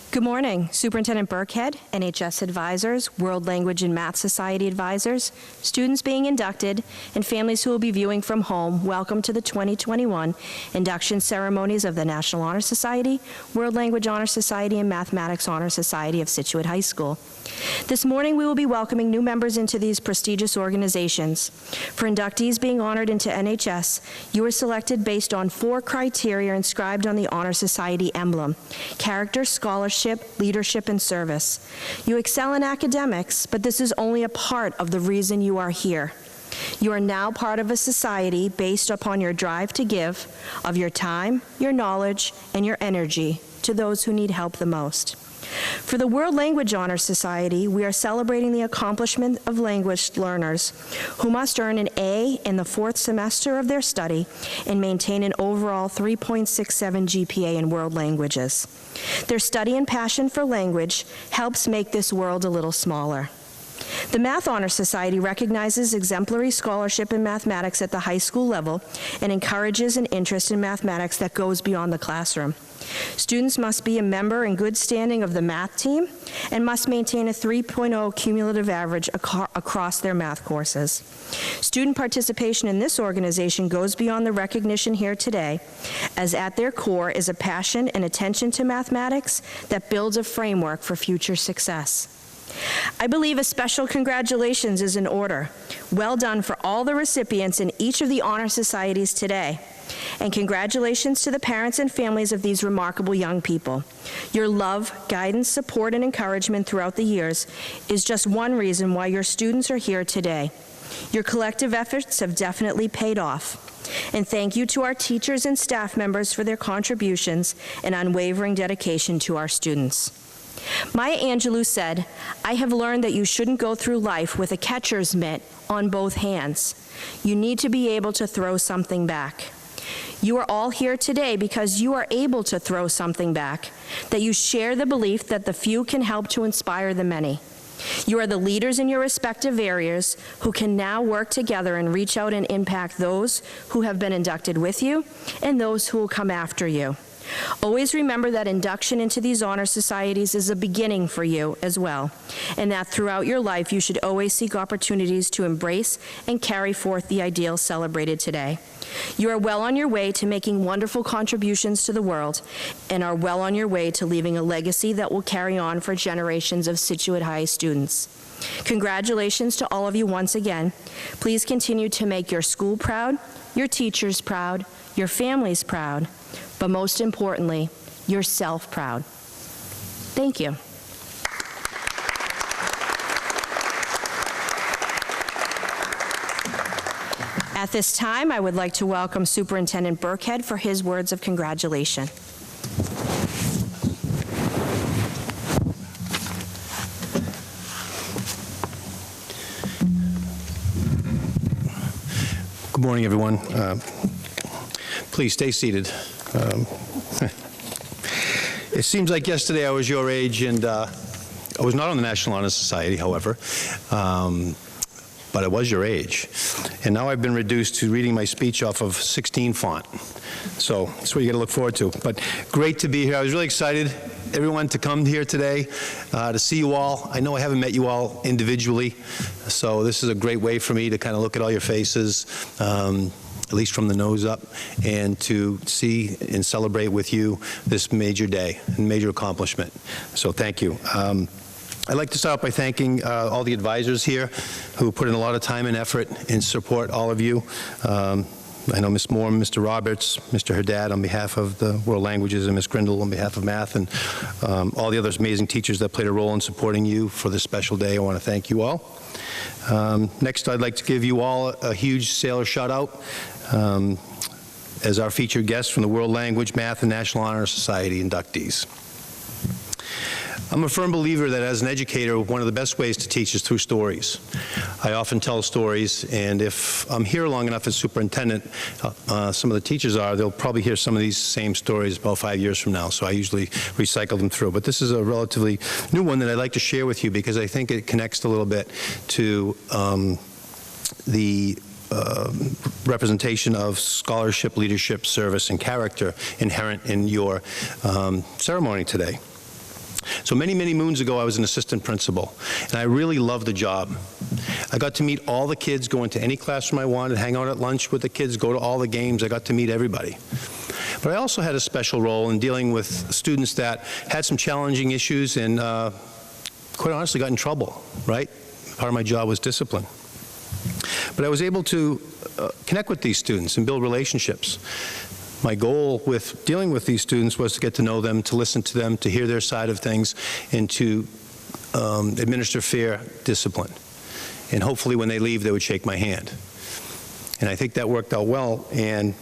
Good morning, Superintendent Burkhead, NHS advisors, World Language and Math Society advisors, students being inducted, and families who will be viewing from home. Welcome to the 2021 induction ceremonies of the National Honor Society, World Language Honor Society, and Mathematics Honor Society of Scituate High School. This morning, we will be welcoming new members into these prestigious organizations. For inductees being honored into NHS, you are selected based on 4 criteria inscribed on the Honor Society emblem: character, scholarship, leadership, and service. You excel in academics, but this is only a part of the reason you are here. You are now part of a society based upon your drive to give of your time, your knowledge, and your energy to those who need help the most. For the World Language Honor Society, we are celebrating the accomplishment of language learners who must earn an A in the 4th semester of their study and maintain an overall 3.67 GPA in world languages. Their study and passion for language helps make this world a little smaller. The Math Honor Society recognizes exemplary scholarship in mathematics at the high school level and encourages an interest in mathematics that goes beyond the classroom. Students must be a member in good standing of the math team and must maintain a 3.0 cumulative average across their math courses. Student participation in this organization goes beyond the recognition here today, as at their core is a passion and attention to mathematics that builds a framework for future success. I believe a special congratulations is in order. Well done for all the recipients in each of the honor societies today. And congratulations to the parents and families of these remarkable young people. Your love, guidance, support, and encouragement throughout the years is just one reason why your students are here today. Your collective efforts have definitely paid off. And thank you to our teachers and staff members for their contributions and unwavering dedication to our students. Maya Angelou said, "I have learned that you shouldn't go through life with a catcher's mitt on both hands. You need to be able to throw something back." You are all here today because you are able to throw something back, that you share the belief that the few can help to inspire the many. You are the leaders in your respective areas who can now work together and reach out and impact those who have been inducted with you and those who will come after you. Always remember that induction into these honor societies is a beginning for you as well, and that throughout your life you should always seek opportunities to embrace and carry forth the ideals celebrated today. You are well on your way to making wonderful contributions to the world and are well on your way to leaving a legacy that will carry on for generations of Scituate High students. Congratulations to all of you once again. Please continue to make your school proud, your teachers proud, your families proud, but most importantly, yourself proud. Thank you. At this time, I would like to welcome Superintendent Burkhead for his words of congratulation. Good morning, everyone. Please stay seated. It seems like yesterday I was your age, and I was not on the National Honor Society, however, but I was your age. And now I've been reduced to reading my speech off of 16 font. So that's what you got to look forward to. But great to be here. I was really excited, everyone, to come here today, to see you all. I know I haven't met you all individually, so this is a great way for me to kind of look at all your faces, at least from the nose up, and to see and celebrate with you this major day and major accomplishment. So thank you. I'd like to start out by thanking all the advisors here who put in a lot of time and effort and support all of you. I know Ms. Moore, Mr. Roberts, Mr. Haddad on behalf of the World Languages, and Ms. Grindle on behalf of Math, and all the other amazing teachers that played a role in supporting you for this special day. I want to thank you all. Next, I'd like to give you all a huge sailor shout-out as our featured guests from the World Language, Math, and National Honor Society inductees. I'm a firm believer that as an educator, one of the best ways to teach is through stories. I often tell stories, and if I'm here long enough as superintendent, some of the teachers they'll probably hear some of these same stories about 5 years from now, so I usually recycle them through. But this is a relatively new one that I'd like to share with you because I think it connects a little bit to the representation of scholarship, leadership, service, and character inherent in your ceremony today. So many, many moons ago, I was an assistant principal, and I really loved the job. I got to meet all the kids, go into any classroom I wanted, hang out at lunch with the kids, go to all the games. I got to meet everybody. But I also had a special role in dealing with students that had some challenging issues and, quite honestly, got in trouble, right? Part of my job was discipline. But I was able to connect with these students and build relationships. My goal with dealing with these students was to get to know them, to listen to them, to hear their side of things, and to administer fair discipline. And hopefully when they leave, they would shake my hand. And I think that worked out well. And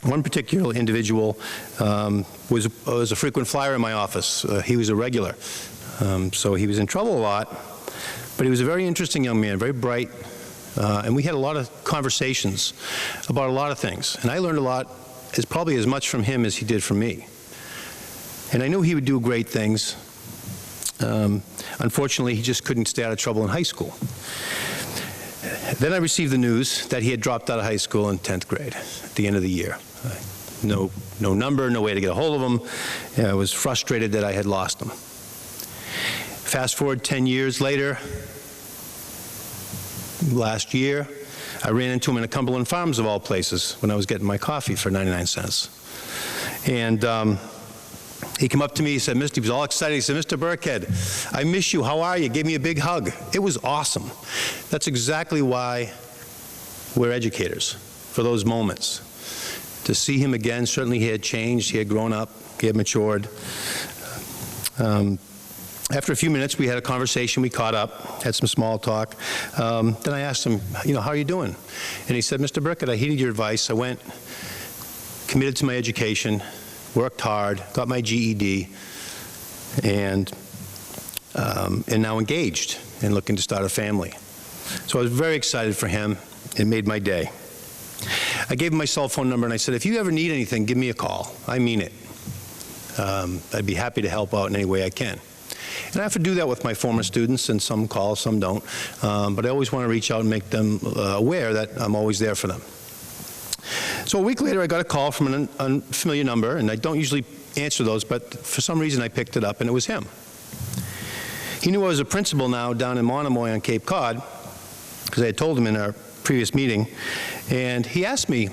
one particular individual was a frequent flyer in my office. He was a regular. So he was in trouble a lot, but he was a very interesting young man, very bright. And we had a lot of conversations about a lot of things. And I learned a lot, probably as much from him as he did from me. And I knew he would do great things. Unfortunately, he just couldn't stay out of trouble in high school. Then I received the news that he had dropped out of high school in 10th grade at the end of the year. No number, no way to get a hold of him. I was frustrated that I had lost him. Fast forward 10 years later, last year, I ran into him in a Cumberland Farms, of all places, when I was getting my coffee for 99 cents. And he came up to me, he was all excited, he said, "Mr. Burkhead, I miss you, how are you?" Gave me a big hug. It was awesome. That's exactly why we're educators, for those moments. To see him again, certainly he had changed, he had grown up, he had matured. After a few minutes, we had a conversation, we caught up, had some small talk. Then I asked him, how are you doing? And he said, "Mr. Burkett, I heeded your advice. I went, committed to my education, worked hard, got my GED, and now engaged and looking to start a family." So I was very excited for him. It made my day. I gave him my cell phone number and I said, "If you ever need anything, give me a call. I mean it. I'd be happy to help out in any way I can." And I have to do that with my former students, and some call, some don't. But I always want to reach out and make them aware that I'm always there for them. So a week later, I got a call from an unfamiliar number, and I don't usually answer those, but for some reason I picked it up, and it was him. He knew I was a principal now down in Monomoy on Cape Cod, because I had told him in our previous meeting, and he asked me,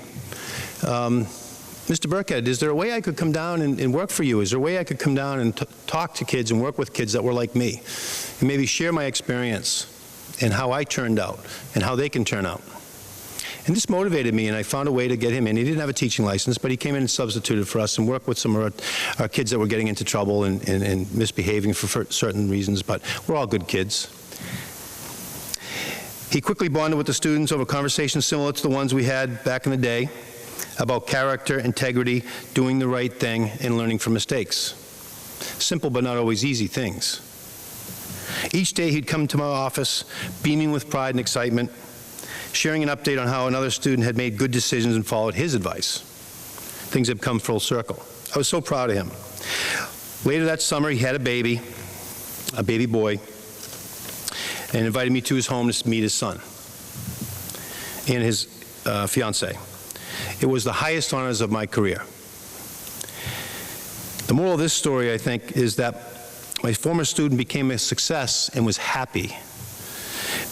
"Mr. Burkhead, is there a way I could come down and work for you? Is there a way I could come down and talk to kids and work with kids that were like me, and maybe share my experience and how I turned out and how they can turn out?" And this motivated me, and I found a way to get him in. He didn't have a teaching license, but he came in and substituted for us and worked with some of our kids that were getting into trouble and misbehaving for certain reasons, but we're all good kids. He quickly bonded with the students over conversations similar to the ones we had back in the day, about character, integrity, doing the right thing, and learning from mistakes. Simple but not always easy things. Each day he'd come to my office, beaming with pride and excitement, sharing an update on how another student had made good decisions and followed his advice. Things had come full circle. I was so proud of him. Later that summer, he had a baby boy, and invited me to his home to meet his son and his fiancée. It was the highest honors of my career. The moral of this story, I think, is that my former student became a success and was happy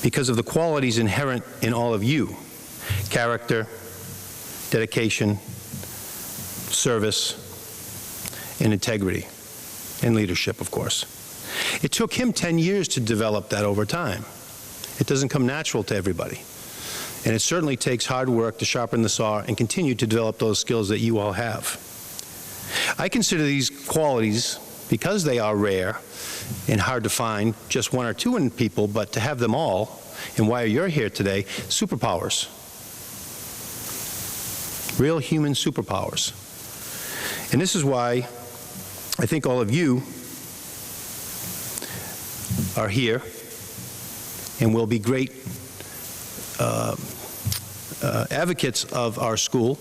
because of the qualities inherent in all of you: character, dedication, service, and integrity, and leadership, of course. It took him 10 years to develop that over time. It doesn't come natural to everybody. And it certainly takes hard work to sharpen the saw and continue to develop those skills that you all have. I consider these qualities, because they are rare and hard to find, just one or two in people, but to have them all, and why you're here today, superpowers. Real human superpowers. And this is why I think all of you are here and will be great advocates of our school,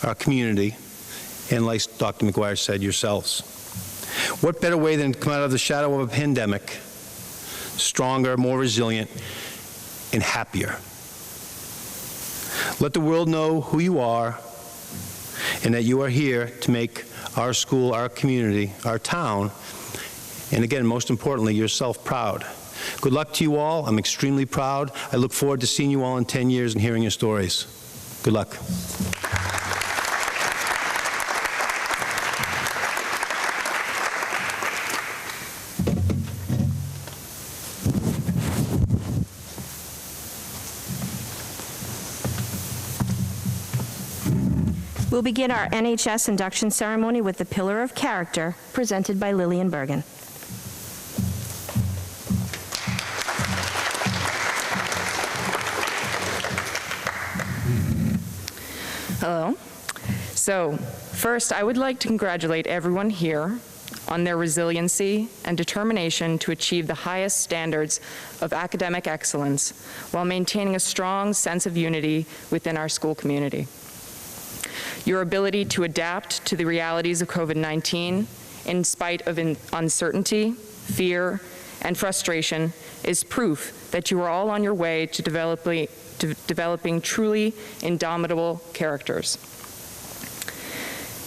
our community, and like Dr. McGuire said, yourselves. What better way than to come out of the shadow of a pandemic, stronger, more resilient, and happier? Let the world know who you are and that you are here to make our school, our community, our town, and again, most importantly, yourself proud. Good luck to you all. I'm extremely proud. I look forward to seeing you all in 10 years and hearing your stories. Good luck. We'll begin our NHS induction ceremony with the Pillar of Character, presented by Lillian Bergen. Hello. So, first, I would like to congratulate everyone here on their resiliency and determination to achieve the highest standards of academic excellence while maintaining a strong sense of unity within our school community. Your ability to adapt to the realities of COVID-19 in spite of uncertainty, fear, and frustration is proof that you are all on your way to developing truly indomitable characters.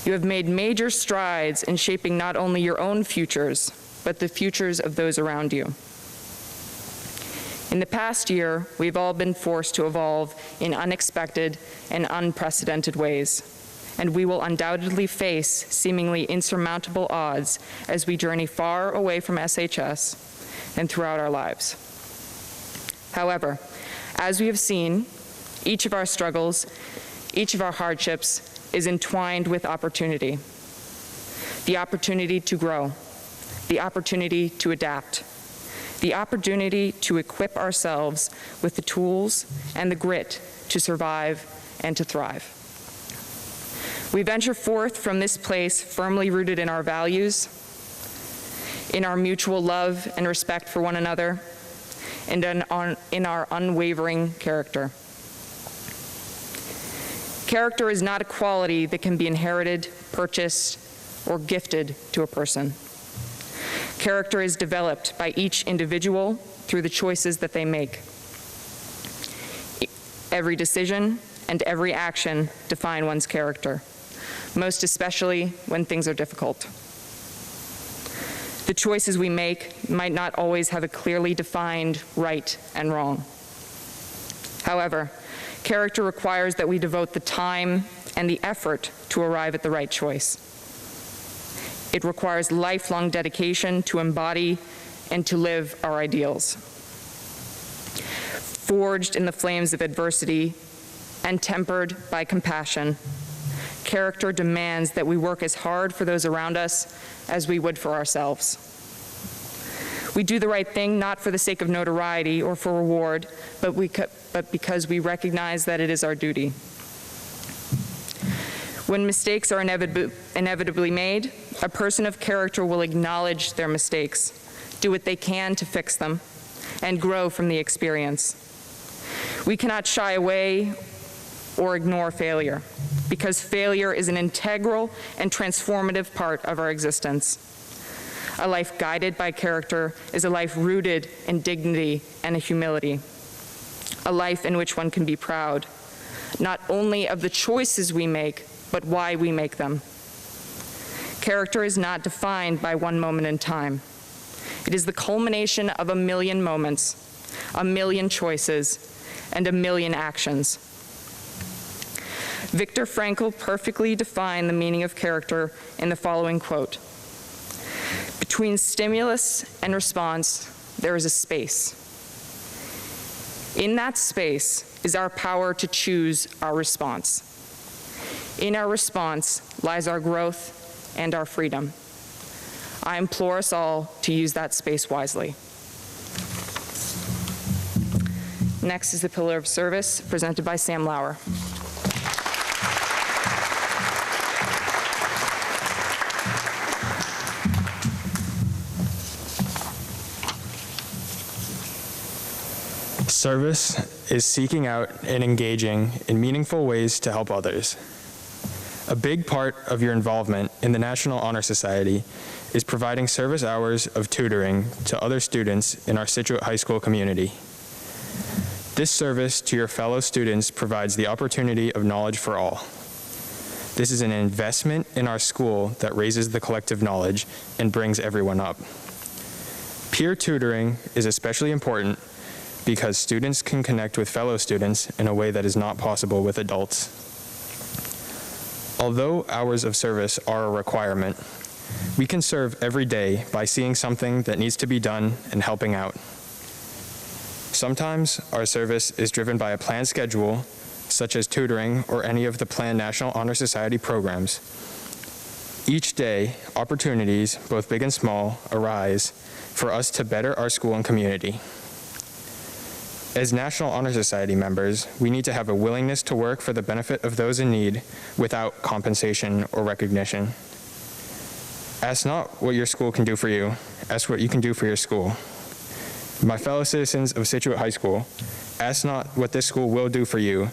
You have made major strides in shaping not only your own futures, but the futures of those around you. In the past year, we've all been forced to evolve in unexpected and unprecedented ways, and we will undoubtedly face seemingly insurmountable odds as we journey far away from SHS and throughout our lives. However, as we have seen, each of our struggles, each of our hardships is entwined with opportunity. The opportunity to grow, the opportunity to adapt, the opportunity to equip ourselves with the tools and the grit to survive and to thrive. We venture forth from this place firmly rooted in our values, in our mutual love and respect for one another, and in our unwavering character. Character is not a quality that can be inherited, purchased, or gifted to a person. Character is developed by each individual through the choices that they make. Every decision and every action define one's character, most especially when things are difficult. The choices we make might not always have a clearly defined right and wrong. However, character requires that we devote the time and the effort to arrive at the right choice. It requires lifelong dedication to embody and to live our ideals. Forged in the flames of adversity and tempered by compassion, character demands that we work as hard for those around us as we would for ourselves. We do the right thing not for the sake of notoriety or for reward, but because we recognize that it is our duty. When mistakes are inevitably made, a person of character will acknowledge their mistakes, do what they can to fix them, and grow from the experience. We cannot shy away or ignore failure, because failure is an integral and transformative part of our existence. A life guided by character is a life rooted in dignity and humility, a life in which one can be proud, not only of the choices we make, but why we make them. Character is not defined by one moment in time. It is the culmination of a million moments, a million choices, and a million actions. Viktor Frankl perfectly defined the meaning of character in the following quote: "Between stimulus and response, there is a space. In that space, is our power to choose our response. In our response lies our growth and our freedom. I implore us all to use that space wisely. Next is the Pillar of Service, presented by Sam Lauer. Service is seeking out and engaging in meaningful ways to help others. A big part of your involvement in the National Honor Society is providing service hours of tutoring to other students in our Scituate High School community. This service to your fellow students provides the opportunity of knowledge for all. This is an investment in our school that raises the collective knowledge and brings everyone up. Peer tutoring is especially important because students can connect with fellow students in a way that is not possible with adults. Although hours of service are a requirement, we can serve every day by seeing something that needs to be done and helping out. Sometimes our service is driven by a planned schedule, such as tutoring or any of the planned National Honor Society programs. Each day, opportunities, both big and small, arise for us to better our school and community. As National Honor Society members, we need to have a willingness to work for the benefit of those in need without compensation or recognition. Ask not what your school can do for you, ask what you can do for your school. My fellow citizens of Scituate High School, ask not what this school will do for you,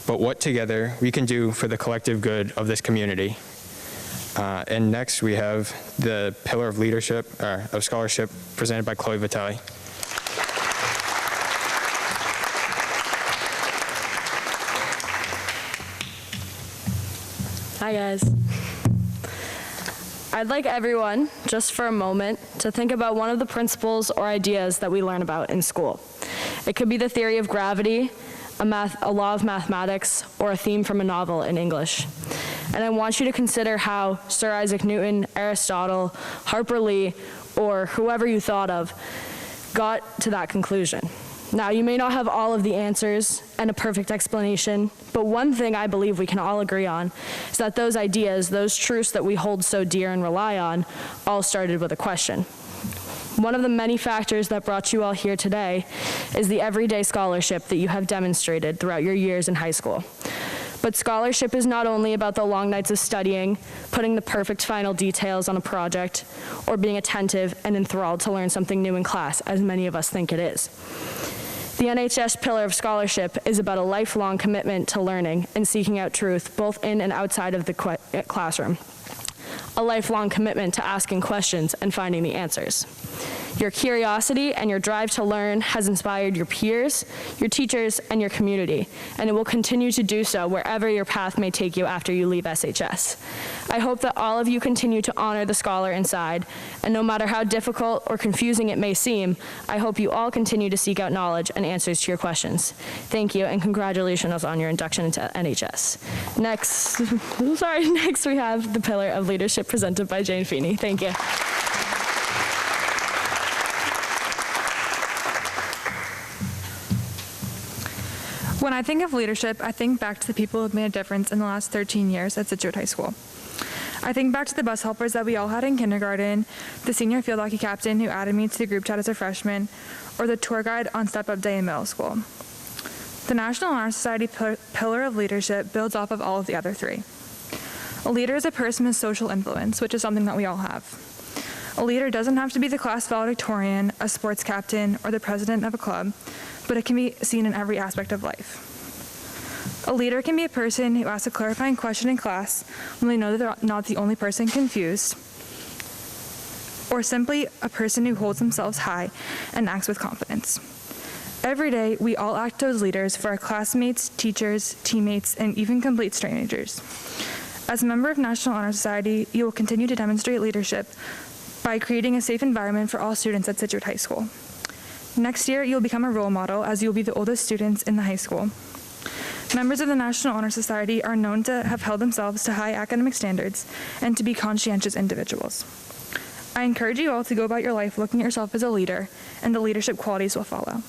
but what together we can do for the collective good of this community. And next we have the Pillar of Leadership, of Scholarship, presented by Chloe Vitelli. Hi guys. I'd like everyone, just for a moment, to think about one of the principles or ideas that we learn about in school. It could be the theory of gravity, a law of mathematics, or a theme from a novel in English. And I want you to consider how Sir Isaac Newton, Aristotle, Harper Lee, or whoever you thought of, got to that conclusion. Now, you may not have all of the answers and a perfect explanation, but one thing I believe we can all agree on is that those ideas, those truths that we hold so dear and rely on, all started with a question. One of the many factors that brought you all here today is the everyday scholarship that you have demonstrated throughout your years in high school. But scholarship is not only about the long nights of studying, putting the perfect final details on a project, or being attentive and enthralled to learn something new in class, as many of us think it is. The NHS Pillar of Scholarship is about a lifelong commitment to learning and seeking out truth, both in and outside of the classroom. A lifelong commitment to asking questions and finding the answers. Your curiosity and your drive to learn has inspired your peers, your teachers, and your community, and it will continue to do so wherever your path may take you after you leave SHS. I hope that all of you continue to honor the scholar inside, and no matter how difficult or confusing it may seem, I hope you all continue to seek out knowledge and answers to your questions. Thank you, and congratulations on your induction into NHS. Next we have the Pillar of Leadership presented by Jane Feeney. Thank you. When I think of leadership, I think back to the people who have made a difference in the last 13 years at Scituate High School. I think back to the bus helpers that we all had in kindergarten, the senior field hockey captain who added me to the group chat as a freshman, or the tour guide on step-up day in middle school. The National Honor Society Pillar of Leadership builds off of all of the other three. A leader is a person with social influence, which is something that we all have. A leader doesn't have to be the class valedictorian, a sports captain, or the president of a club, but it can be seen in every aspect of life. A leader can be a person who asks a clarifying question in class when they know that they're not the only person confused, or simply a person who holds themselves high and acts with confidence. Every day, we all act as leaders for our classmates, teachers, teammates, and even complete strangers. As a member of National Honor Society, you will continue to demonstrate leadership by creating a safe environment for all students at Scituate High School. Next year, you'll become a role model as you'll be the oldest students in the high school. Members of the National Honor Society are known to have held themselves to high academic standards and to be conscientious individuals. I encourage you all to go about your life looking at yourself as a leader, and the leadership qualities will follow.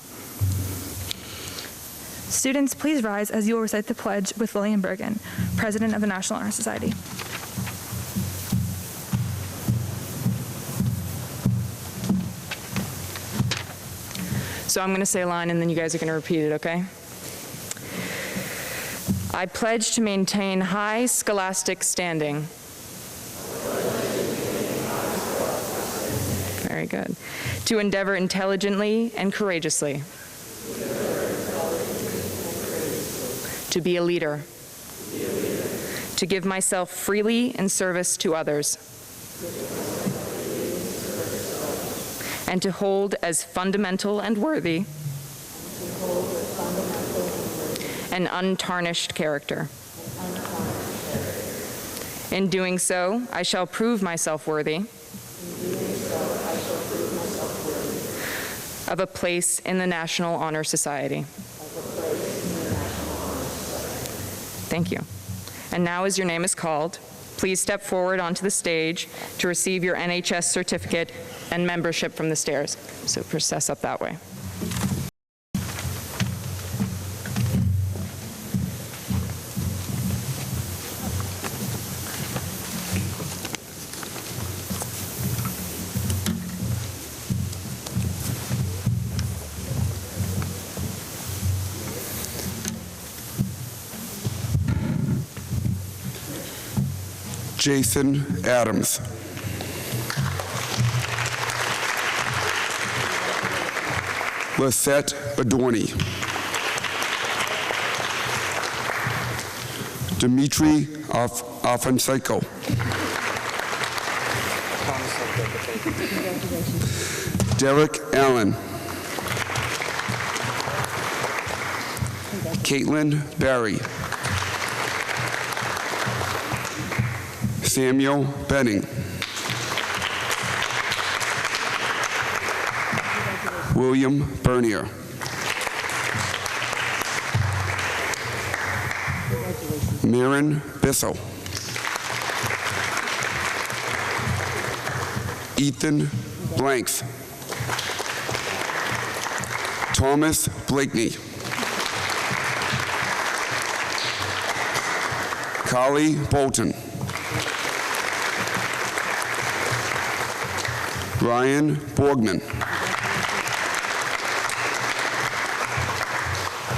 Students, please rise as you will recite the pledge with Lillian Bergen, President of the National Honor Society. So I'm going to say a line and then you guys are going to repeat it, okay? I pledge to maintain high scholastic standing. Very good. To endeavor intelligently and courageously. To be a leader. To give myself freely in service to others. And to hold as fundamental and worthy an untarnished character. In doing so, I shall prove myself worthy of a place in the National Honor Society. Thank you. And now, as your name is called, please step forward onto the stage to receive your NHS certificate and membership from the stairs. So process up that way. Jason Adams. Lisette Adorni. Dimitri Afonseco. Derek Allen. Caitlin Barry. Samuel Benning. William Bernier. Marin Bissell. Ethan Blanks. Thomas Blakeney. Carly Bolton. Ryan Borgman.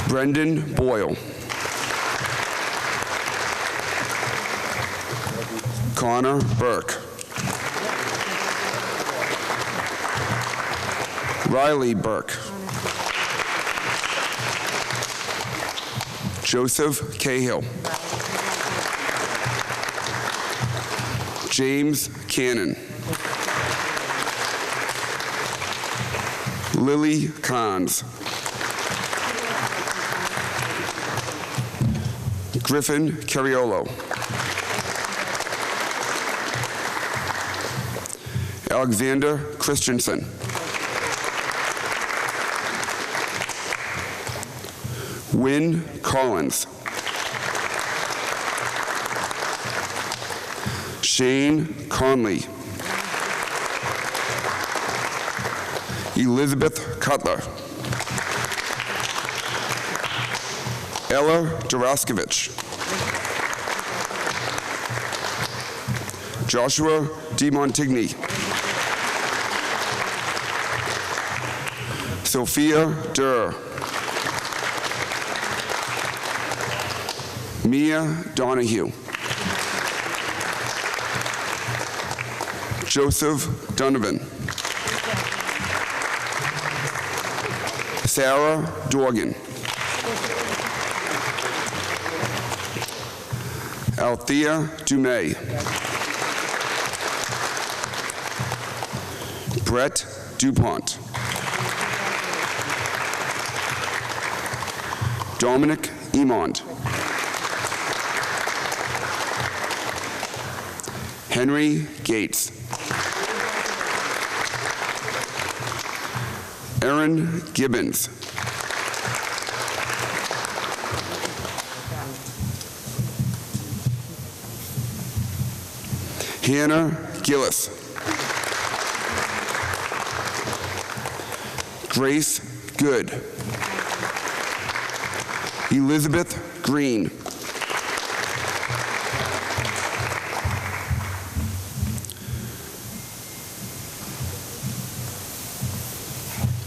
Brendan Boyle. Connor Burke. Riley Burke. Joseph Cahill. James Cannon. Lily Kahns. Griffin Cariolo. Alexander Christensen. Wynn Collins. Shane Conley. Elizabeth Cutler. Ella Duraskovich. Joshua DeMontigny. Sophia Durr. Mia Donahue. Joseph Donovan. Sarah Dorgan. Althea Dumais. Brett DuPont. Dominic Emond. Henry Gates. Aaron Gibbons. Hannah Gillis. Grace Good. Elizabeth Green.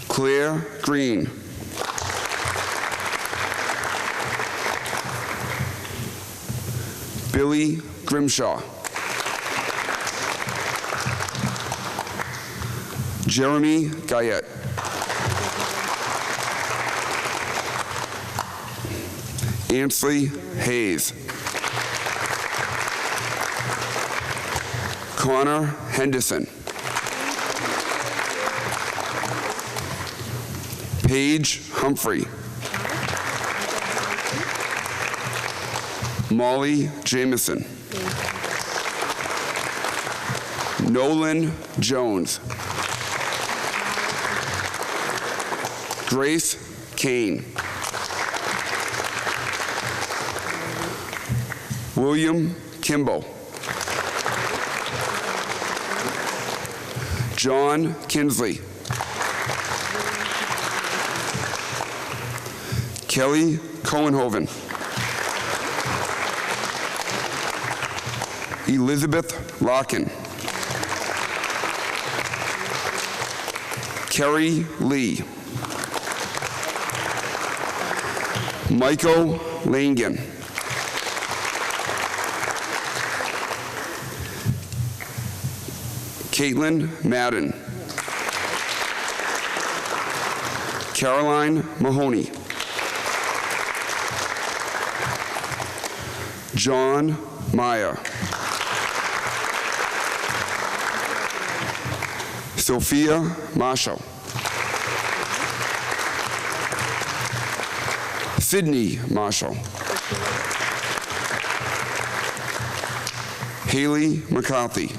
Claire Green. Billy Grimshaw. Jeremy Guyette. Ansley Hayes. Connor Henderson. Paige Humphrey. Molly Jameson. Nolan Jones. Grace Kane. William Kimball. John Kinsley. Kelly Cohenhoven. Elizabeth Larkin. Kerry Lee. Michael Langen. Caitlin Madden. Caroline Mahoney. John Meyer. Sophia Marshall. Sydney Marshall. Haley McCarthy.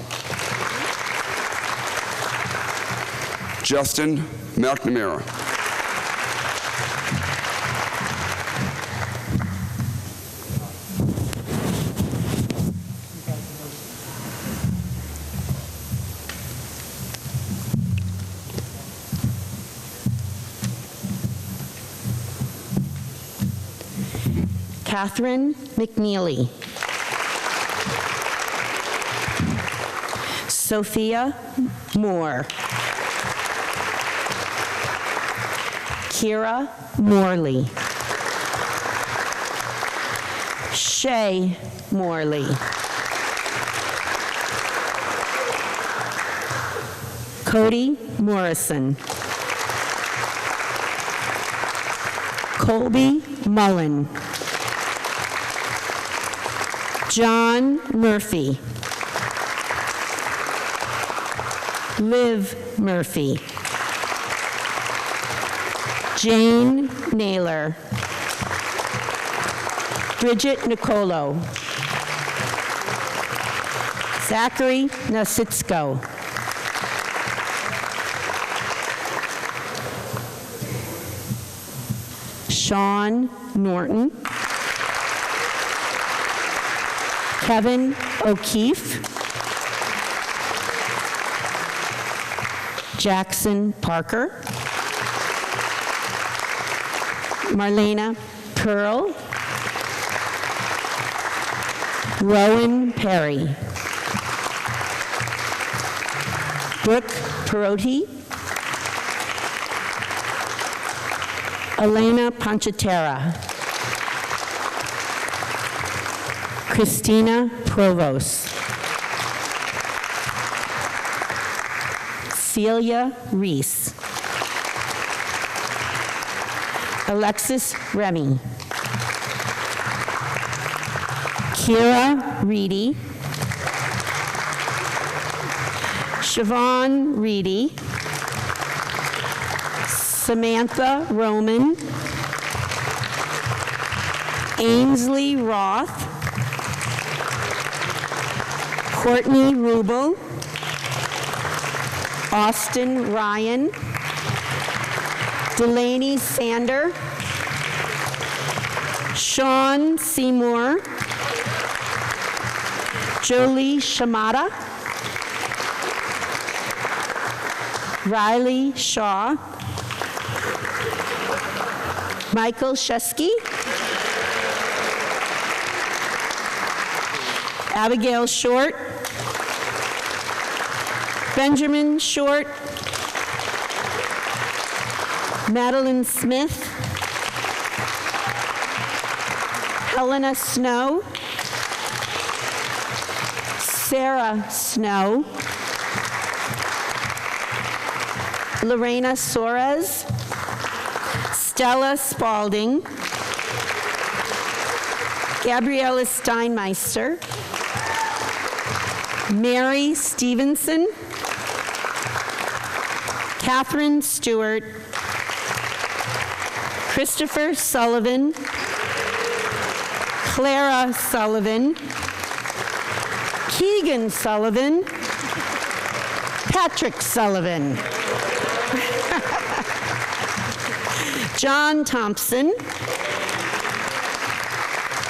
Justin McNamara. Catherine McNeely. Sophia Moore. Kira Morley. Shay Morley. Cody Morrison. Colby Mullen. John Murphy. Liv Murphy. Jane Naylor. Bridget Nicolo. Zachary Nasitsko. Sean Norton. Kevin O'Keefe. Jackson Parker. Marlena Pearl. Rowan Perry. Brooke Perotti. Elena Ponchitera. Christina Provost. Celia Reese. Alexis Remy. Kira Reedy. Siobhan Reedy. Samantha Roman. Ainsley Roth. Courtney Rubel. Austin Ryan. Delaney Sander. Sean Seymour. Jolie Shamata. Riley Shaw. Michael Shesky. Abigail Short, Benjamin Short, Madeline Smith, Helena Snow, Sarah Snow, Lorena Suarez, Stella Spalding, Gabriella Steinmeister, Mary Stevenson, Catherine Stewart, Christopher Sullivan, Clara Sullivan, Keegan Sullivan, Patrick Sullivan, John Thompson,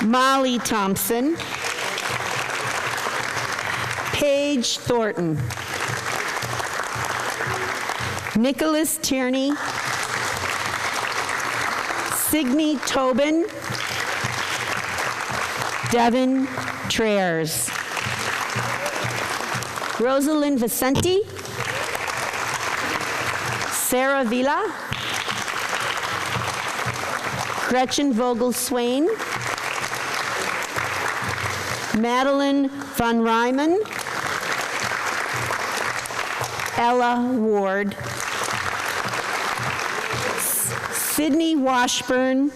Molly Thompson, Paige Thornton, Nicholas Tierney, Signe Tobin, Devin Traers, Rosalind Vicente, Sarah Vila, Gretchen Vogel-Swain, Madeline von Ryman, Ella Ward, Sydney Washburn,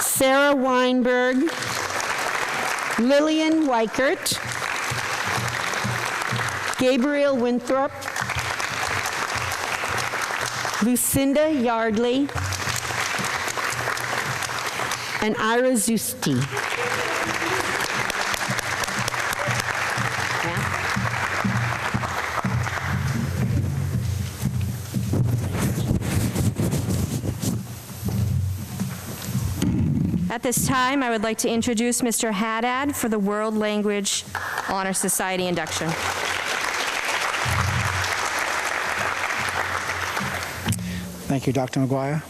Sarah Weinberg, Lillian Weichert, Gabriel Winthrop, Lucinda Yardley, and Ira Zusti. At this time, I would like to introduce Mr. Haddad for the World Language Honor Society induction. Thank you, Dr. McGuire.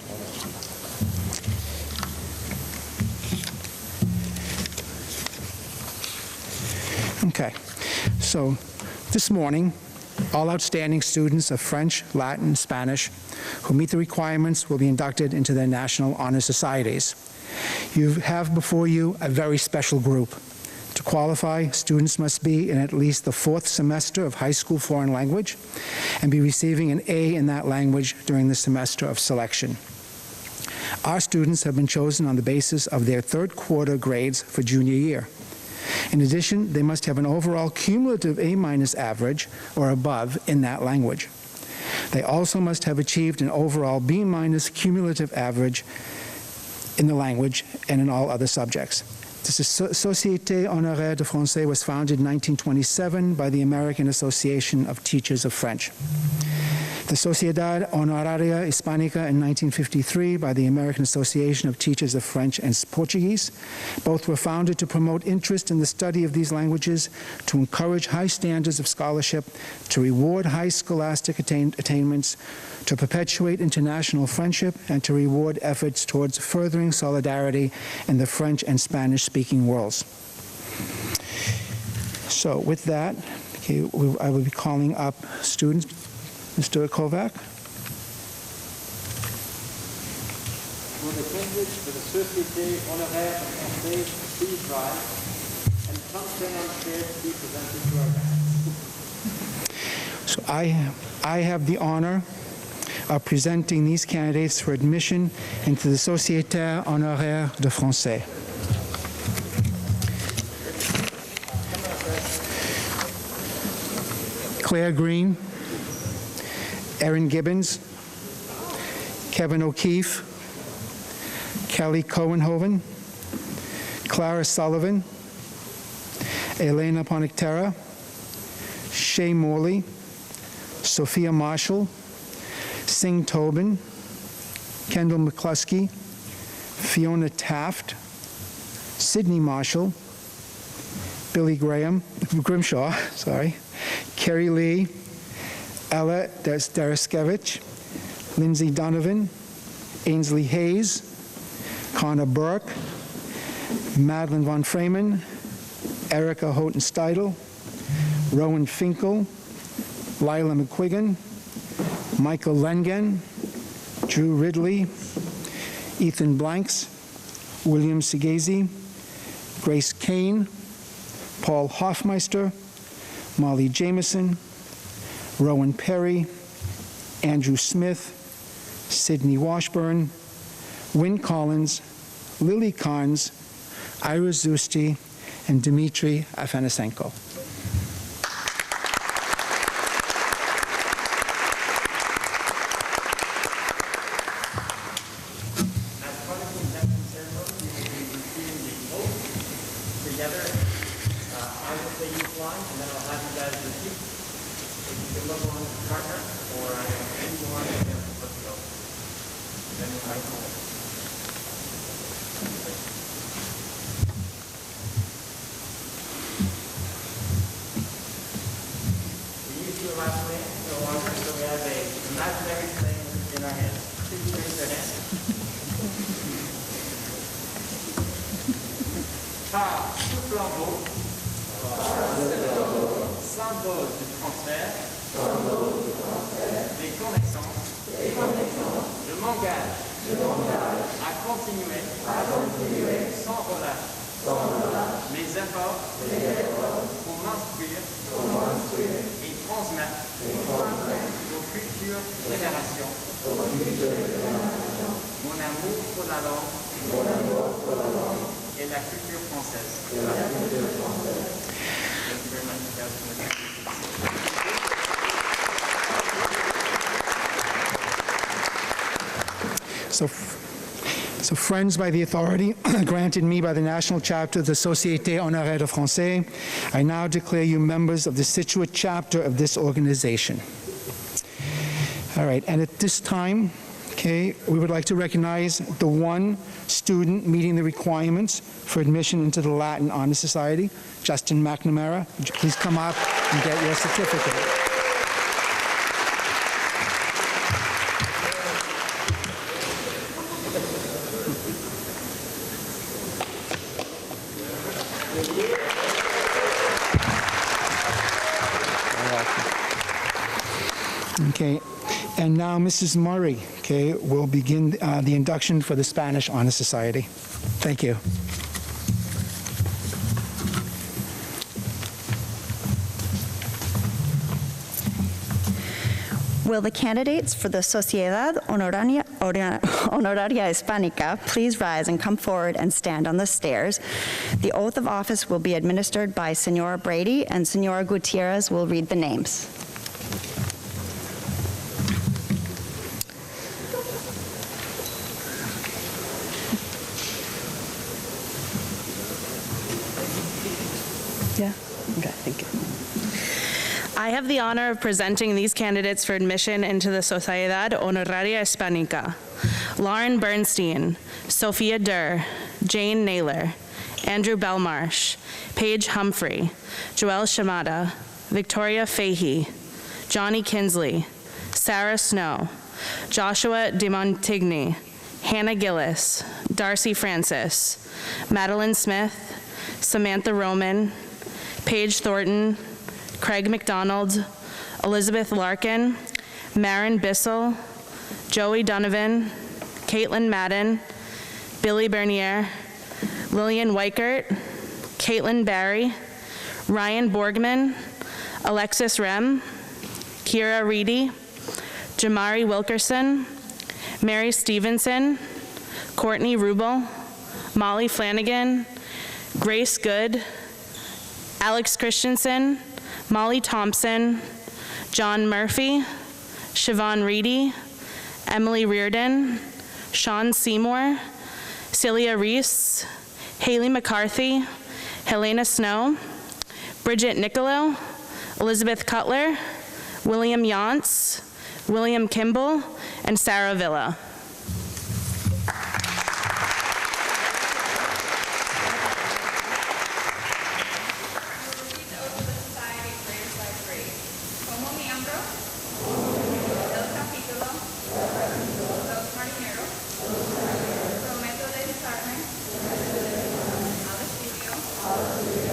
Okay, so this morning, all outstanding students of French, Latin, and Spanish who meet the requirements will be inducted into their national honor societies. You have before you a very special group. To qualify, students must be in at least the 4th semester of high school foreign language and be receiving an A in that language during the semester of selection. Our students have been chosen on the basis of their 3rd quarter grades for junior year. In addition, they must have an overall cumulative A- average or above in that language. They also must have achieved an overall B- cumulative average in the language and in all other subjects. The Société Honoraire de Français was founded in 1927 by the American Association of Teachers of French. The Sociedad Honoraria Hispánica in 1953 by the American Association of Teachers of French and Portuguese. Both were founded to promote interest in the study of these languages, to encourage high standards of scholarship, to reward high scholastic attainments, to perpetuate international friendship, and to reward efforts towards furthering solidarity in the French and Spanish-speaking worlds. So with that, okay, I will be calling up students. Mr. Kovac. Pour the privilege de la Société Honoraire de Français, please rise, and something on stage be presented to our guests. So I have the honor of presenting these candidates for admission into the Société Honoraire de Français. Claire Green, Erin Gibbons, Kevin O'Keefe, Kelly Cohenhoven, Clara Sullivan, Elena Ponectera, Shay Morley, Sophia Marshall, Sing Tobin, Kendall McCluskey, Fiona Taft, Sydney Marshall, Billy Grimshaw, Kerry Lee, Ella Daraskevich, Lindsay Donovan, Ainsley Hayes, Connor Burke, Madeline von Freeman, Erica Houghton Steidel, Rowan Finkel, Lila McQuiggan, Michael Lengen, Drew Ridley, Ethan Blanks, William Segazy, Grace Kane, Paul Hoffmeister, Molly Jameson, Rowan Perry, Andrew Smith, Sydney Washburn, Wynn Collins, Lily Carnes, Ira Zusti, and Dmitry Afanasenko. Together, I will say you fly, and then I'll have you guys repeat. If you can look on the partner, or anyone, let's go. Then I call. We use your last name no longer, so we have a imaginary thing in our hands. Please raise your hand. Par ce flambeau, symbole du transfert, des connaissances, je m'engage à continuer sans relâche mes efforts pour m'instruire et transmettre aux futures générations mon amour pour la langue et la culture française. So friends, by the authority granted me by the National Chapter of the Société Honoraire de Français, I now declare you members of the Scituate chapter of this organization. All right, and at this time, okay, we would like to recognize the one student meeting the requirements for admission into the Latin Honor Society, Justin McNamara. Would you please come up and get your certificate? Okay, and now Mrs. Murray, okay, will begin the induction for the Spanish Honor Society. Thank you. Will the candidates for the Sociedad Honoraria Hispánica please rise and come forward and stand on the stairs? The oath of office will be administered by Senora Brady, and Senora Gutierrez will read the names. Yeah. Okay, thank you. I have the honor of presenting these candidates for admission into the Sociedad Honoraria Hispánica. Lauren Bernstein, Sophia Durr, Jane Naylor, Andrew Belmarsh, Paige Humphrey, Joelle Shamada, Victoria Fahey, Johnny Kinsley, Sarah Snow, Joshua DeMontigny, Hannah Gillis, Darcy Francis, Madeline Smith, Samantha Roman, Paige Thornton, Craig McDonald, Elizabeth Larkin, Maren Bissell, Joey Donovan, Caitlin Madden, Billy Bernier, Lillian Weichert, Caitlin Barry, Ryan Borgman, Alexis Rem, Kira Reedy, Jamari Wilkerson, Mary Stevenson, Courtney Rubel, Molly Flanagan, Grace Good, Alex Christensen, Molly Thompson, John Murphy, Siobhan Reedy, Emily Reardon, Sean Seymour, Celia Reese, Haley McCarthy, Helena Snow, Bridget Nicolo, Elizabeth Cutler, William Yance, William Kimball, and Sarah Villa. De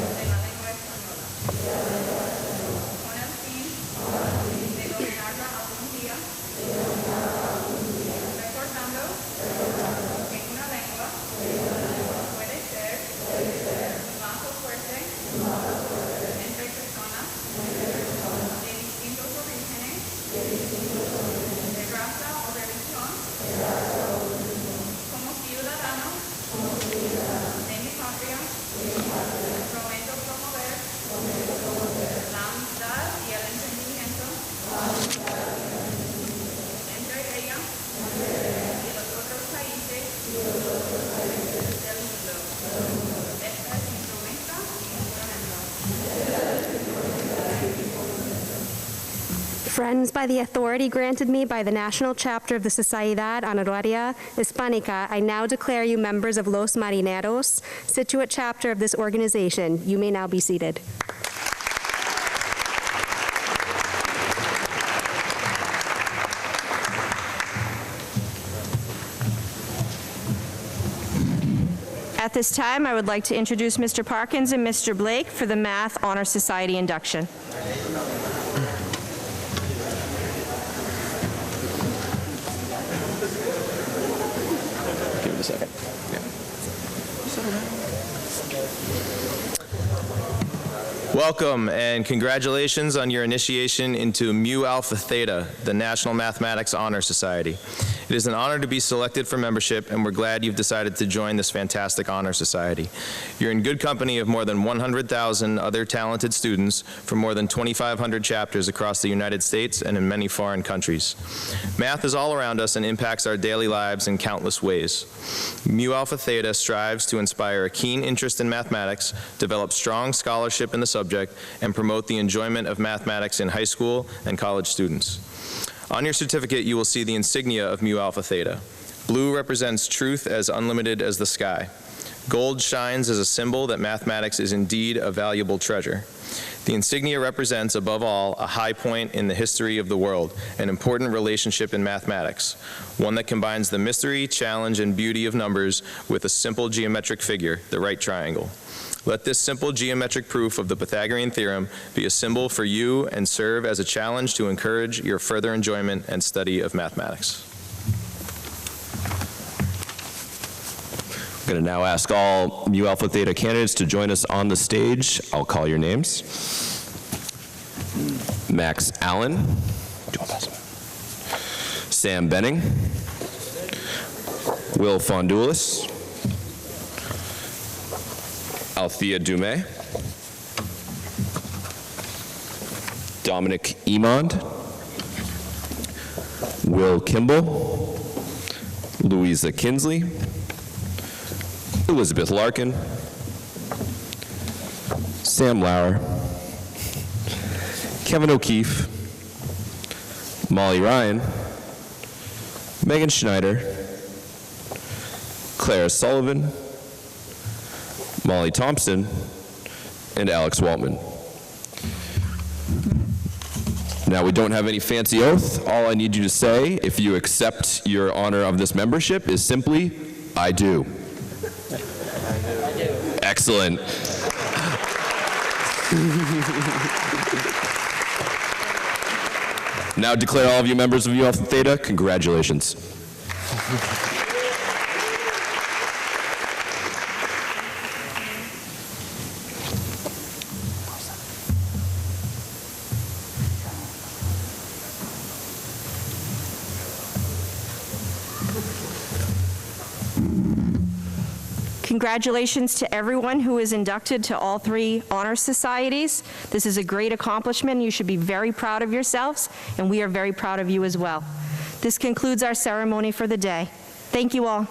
Friends, by the authority granted me by the National Chapter of the Sociedad Honoraria Hispánica, I now declare you members of Los Marineros, Scituate chapter of this organization. You may now be seated. At this time, I would like to introduce Mr. Parkins and Mr. Blake for the Math Honor Society induction. Give it a second. Welcome and congratulations on your initiation into Mu Alpha Theta, the National Mathematics Honor Society. It is an honor to be selected for membership, and we're glad you've decided to join this fantastic honor society. You're in good company of more than 100,000 other talented students from more than 2,500 chapters across the United States and in many foreign countries. Math is all around us and impacts our daily lives in countless ways. Mu Alpha Theta strives to inspire a keen interest in mathematics, develop strong scholarship in the subject, and promote the enjoyment of mathematics in high school and college students. On your certificate, you will see the insignia of Mu Alpha Theta. Blue represents truth as unlimited as the sky. Gold shines as a symbol that mathematics is indeed a valuable treasure. The insignia represents, above all, a high point in the history of the world, an important relationship in mathematics, one that combines the mystery, challenge, and beauty of numbers with a simple geometric figure, the right triangle. Let this simple geometric proof of the Pythagorean theorem be a symbol for you and serve as a challenge to encourage your further enjoyment and study of mathematics. I'm going to now ask all Mu Alpha Theta candidates to join us on the stage. I'll call your names. Max Allen. Sam Benning. Will Fondulis. Althea Dumais, Dominic Emond, Will Kimball, Louisa Kinsley, Elizabeth Larkin, Sam Lauer, Kevin O'Keefe, Molly Ryan, Megan Schneider, Clara Sullivan, Molly Thompson, and Alex Waltman. Now, we don't have any fancy oath. All I need you to say, if you accept your honor of this membership, is simply, I do. I do. Excellent. Now declare all of you members of Mu Alpha Theta. Congratulations. Congratulations to everyone who is inducted to all 3 honor societies. This is a great accomplishment. You should be very proud of yourselves, and we are very proud of you as well. This concludes our ceremony for the day. Thank you all.